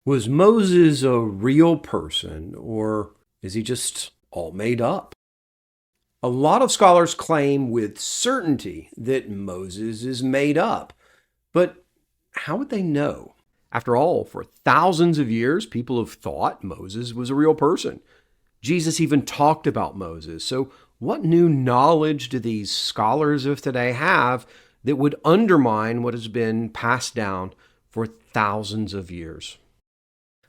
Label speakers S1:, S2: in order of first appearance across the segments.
S1: Was Moses a real person, or is he just all made up? A lot of scholars claim with certainty that Moses is made up, but how would they know? After all, for thousands of years, people have thought Moses was a real person. Jesus even talked about Moses. So what new knowledge do these scholars of today have that would undermine what has been passed down for thousands of years?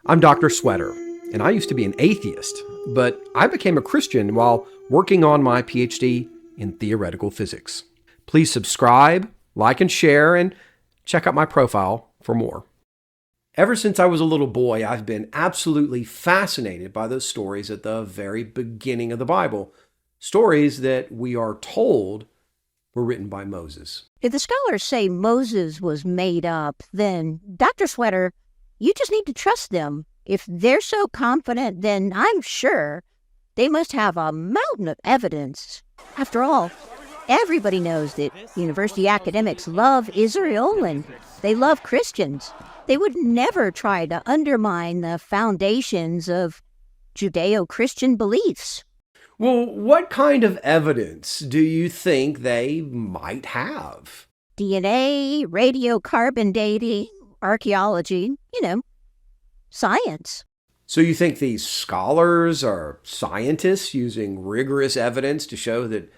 S1: I'm Dr. Sweater, and I used to be an atheist, but I became a Christian while working on my PhD in theoretical physics. Please subscribe, like, and share, and check out my profile for more. Ever since I was a little boy, I've been absolutely fascinated by those stories at the very beginning of the Bible, stories that we are told were written by Moses.
S2: If the scholars say Moses was made up, then, Dr. Sweater, you just need to trust them. If they're so confident, then I'm sure they must have a mountain of evidence. After all, everybody knows that university academics love Israel and they love Christians. They would never try to undermine the foundations of Judeo-Christian beliefs.
S1: Well, what kind of evidence do you think they might have?
S2: DNA, radiocarbon dating, archaeology, science.
S1: So you think these scholars are scientists using rigorous evidence to show that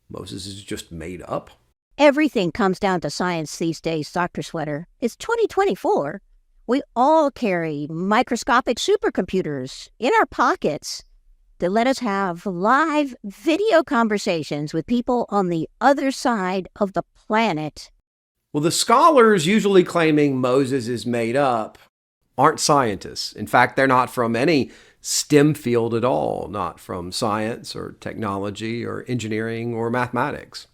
S1: Moses is just made up?
S2: Everything comes down to science these days, Dr. Sweater. It's 2024. We all carry microscopic supercomputers in our pockets that let us have live video conversations with people on the other side of the planet.
S1: Well, the scholars usually claiming Moses is made up aren't scientists. In fact, they're not from any STEM field at all, not from science or technology or engineering or mathematics.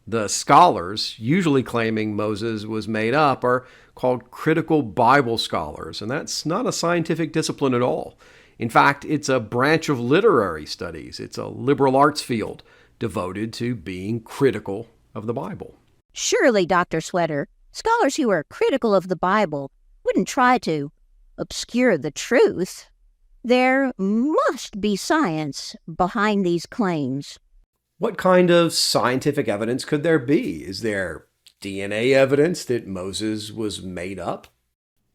S1: The scholars usually claiming Moses was made up are called critical Bible scholars, and that's not a scientific discipline at all. In fact, it's a branch of literary studies. It's a liberal arts field devoted to being critical of the Bible.
S2: Surely, Dr. Sweater, scholars who are critical of the Bible wouldn't try to obscure the truth. There must be science behind these claims.
S1: What kind of scientific evidence could there be? Is there DNA evidence that Moses was made up?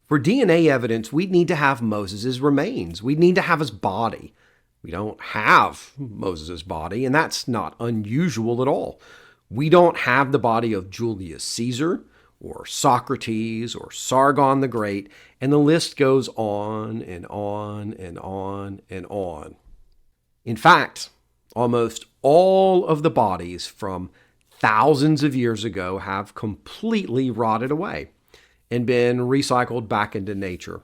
S1: For DNA evidence, we'd need to have Moses' remains. We'd need to have his body. We don't have Moses' body, and that's not unusual at all. We don't have the body of Julius Caesar or Socrates or Sargon the Great, and the list goes on and on and on and on. In fact, almost all of the bodies from thousands of years ago have completely rotted away and been recycled back into nature.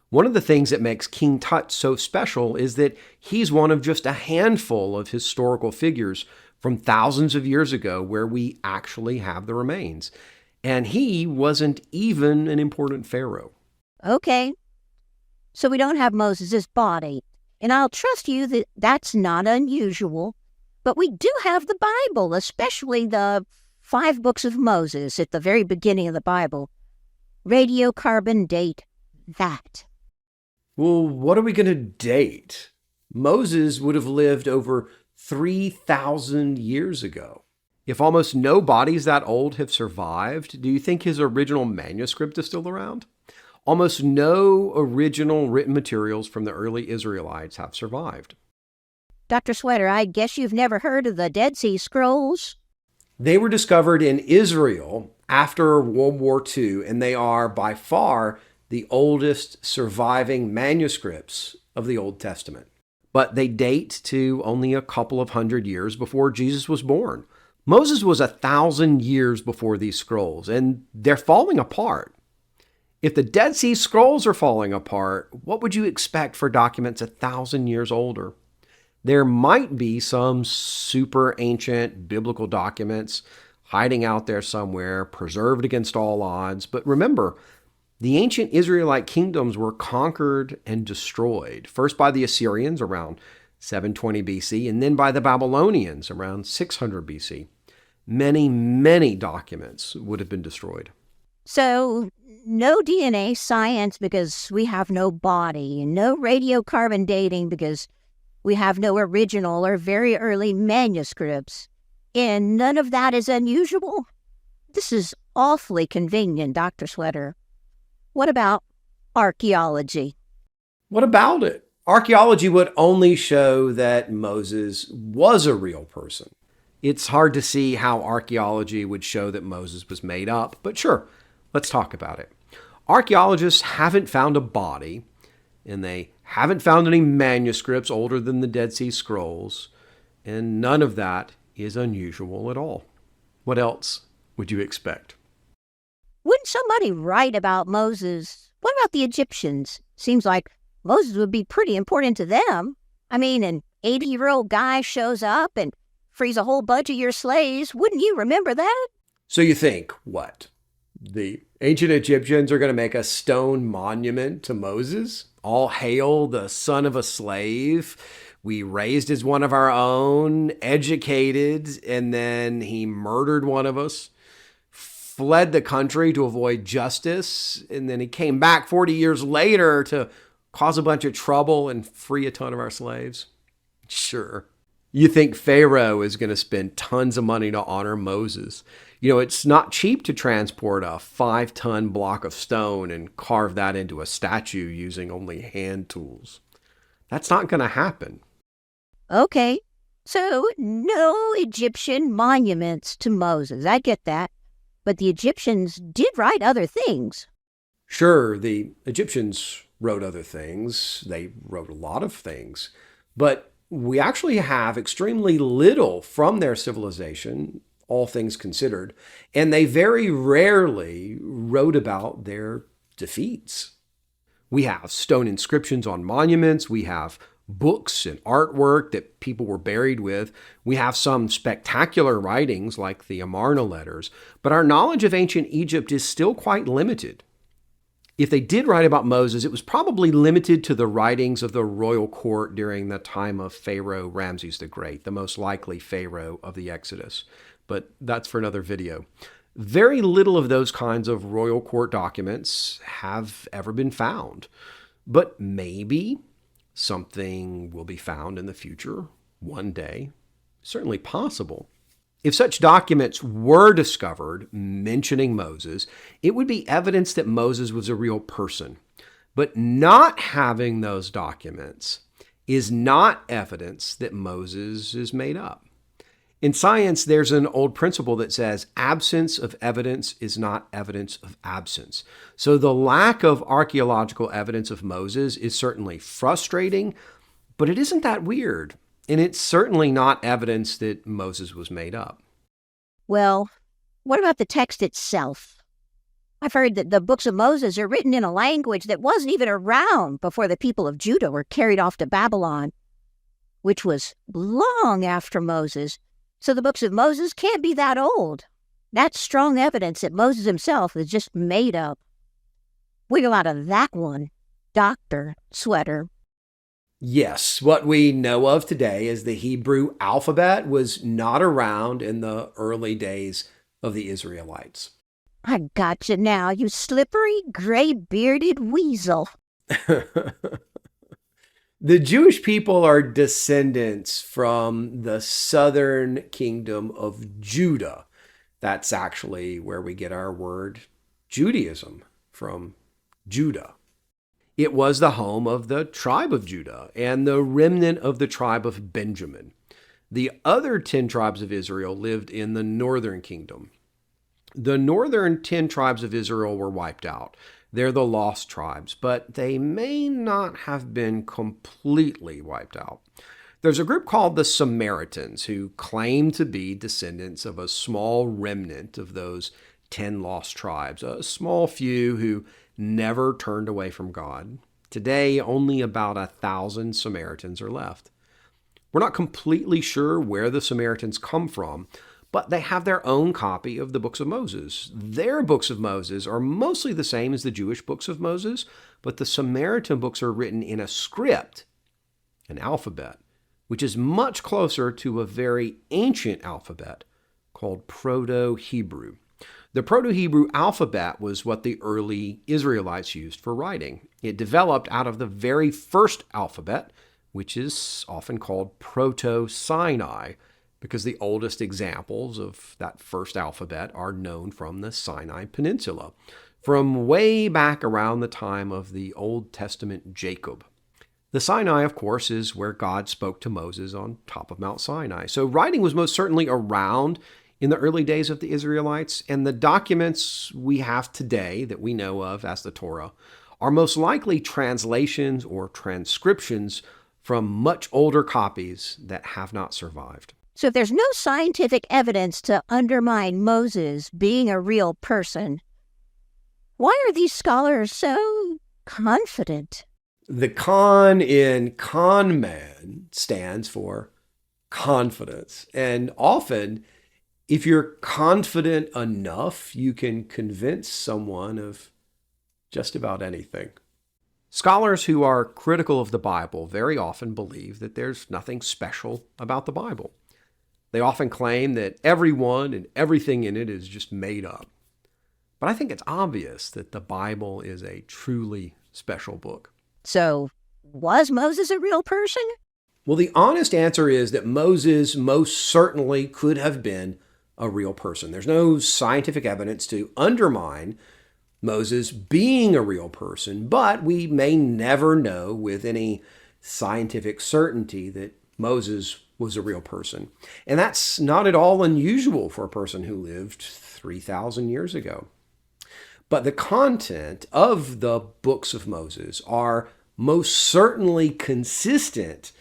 S1: One of the things that makes King Tut so special is that he's one of just a handful of historical figures from thousands of years ago where we actually have the remains. And he wasn't even an important pharaoh.
S2: Okay, so we don't have Moses' body, and I'll trust you that that's not unusual. But we do have the Bible, especially the 5 books of Moses at the very beginning of the Bible. Radiocarbon date that.
S1: Well, what are we going to date? Moses would have lived over 3,000 years ago. If almost no bodies that old have survived, do you think his original manuscript is still around? Almost no original written materials from the early Israelites have survived.
S2: Dr. Sweater, I guess you've never heard of the Dead Sea Scrolls?
S1: They were discovered in Israel after World War II, and they are by far the oldest surviving manuscripts of the Old Testament. But they date to only a couple of hundred years before Jesus was born. Moses was 1,000 years before these scrolls, and they're falling apart. If the Dead Sea Scrolls are falling apart, what would you expect for documents 1,000 years older? There might be some super ancient biblical documents hiding out there somewhere, preserved against all odds. But remember, the ancient Israelite kingdoms were conquered and destroyed, first by the Assyrians around 720 BC, and then by the Babylonians around 600 BC. Many, many documents would have been destroyed.
S2: So, no DNA science because we have no body, and no radiocarbon dating because we have no original or very early manuscripts. And none of that is unusual. This is awfully convenient, Dr. Sweater. What about archaeology?
S1: What about it? Archaeology would only show that Moses was a real person. It's hard to see how archaeology would show that Moses was made up, but sure, let's talk about it. Archaeologists haven't found a body, and they haven't found any manuscripts older than the Dead Sea Scrolls, and none of that is unusual at all. What else would you expect?
S2: Wouldn't somebody write about Moses? What about the Egyptians? Seems like Moses would be pretty important to them. I mean, an 80-year-old guy shows up and frees a whole bunch of your slaves. Wouldn't you remember that?
S1: So you think, what? The ancient Egyptians are going to make a stone monument to Moses? All hail the son of a slave we raised as one of our own, educated, and then he murdered one of us, fled the country to avoid justice, and then he came back 40 years later to cause a bunch of trouble and free a ton of our slaves? Sure. You think Pharaoh is going to spend tons of money to honor Moses. You know, it's not cheap to transport a 5-ton block of stone and carve that into a statue using only hand tools. That's not going to happen.
S2: Okay, so no Egyptian monuments to Moses. I get that. But the Egyptians did write other things.
S1: Sure, the Egyptians wrote other things. They wrote a lot of things. But we actually have extremely little from their civilization, all things considered, and they very rarely wrote about their defeats. We have stone inscriptions on monuments. We have books and artwork that people were buried with. We have some spectacular writings like the Amarna letters, but our knowledge of ancient Egypt is still quite limited. If they did write about Moses, it was probably limited to the writings of the royal court during the time of Pharaoh Ramses the Great, the most likely Pharaoh of the Exodus. But that's for another video. Very little of those kinds of royal court documents have ever been found. But maybe something will be found in the future, one day. Certainly possible. If such documents were discovered mentioning Moses, it would be evidence that Moses was a real person. But not having those documents is not evidence that Moses is made up. In science, there's an old principle that says absence of evidence is not evidence of absence. So the lack of archaeological evidence of Moses is certainly frustrating, but it isn't that weird. And it's certainly not evidence that Moses was made up.
S2: Well, what about the text itself? I've heard that the books of Moses are written in a language that wasn't even around before the people of Judah were carried off to Babylon, which was long after Moses. So the books of Moses can't be that old. That's strong evidence that Moses himself is just made up. We go out of that one, Dr. Sweater.
S1: Yes, what we know of today is the Hebrew alphabet was not around in the early days of the Israelites.
S2: I gotcha now, you slippery, gray-bearded weasel.
S1: The Jewish people are descendants from the southern kingdom of Judah. That's actually where we get our word Judaism from, Judah. It was the home of the tribe of Judah and the remnant of the tribe of Benjamin. The other 10 tribes of Israel lived in the northern kingdom. The northern 10 tribes of Israel were wiped out. They're the lost tribes, but they may not have been completely wiped out. There's a group called the Samaritans who claim to be descendants of a small remnant of those 10 lost tribes, a small few who never turned away from God. Today, only about 1,000 Samaritans are left. We're not completely sure where the Samaritans come from, but they have their own copy of the books of Moses. Their books of Moses are mostly the same as the Jewish books of Moses, but the Samaritan books are written in a script, an alphabet, which is much closer to a very ancient alphabet called Proto-Hebrew. The Proto-Hebrew alphabet was what the early Israelites used for writing. It developed out of the very first alphabet, which is often called Proto-Sinai, because the oldest examples of that first alphabet are known from the Sinai Peninsula, from way back around the time of the Old Testament Jacob. The Sinai, of course, is where God spoke to Moses on top of Mount Sinai. So writing was most certainly around in the early days of the Israelites, and the documents we have today that we know of as the Torah are most likely translations or transcriptions from much older copies that have not survived.
S2: So if there's no scientific evidence to undermine Moses being a real person, why are these scholars so confident?
S1: The con in con man stands for confidence. And often, if you're confident enough, you can convince someone of just about anything. Scholars who are critical of the Bible very often believe that there's nothing special about the Bible. They often claim that everyone and everything in it is just made up. But I think it's obvious that the Bible is a truly special book.
S2: So, was Moses a real person?
S1: Well, the honest answer is that Moses most certainly could have been a real person. There's no scientific evidence to undermine Moses being a real person, but we may never know with any scientific certainty that Moses was a real person. And that's not at all unusual for a person who lived 3,000 years ago. But the content of the books of Moses are most certainly consistent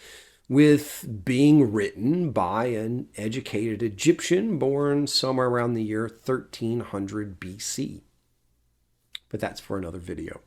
S1: with being written by an educated Egyptian born somewhere around the year 1300 BC. But that's for another video.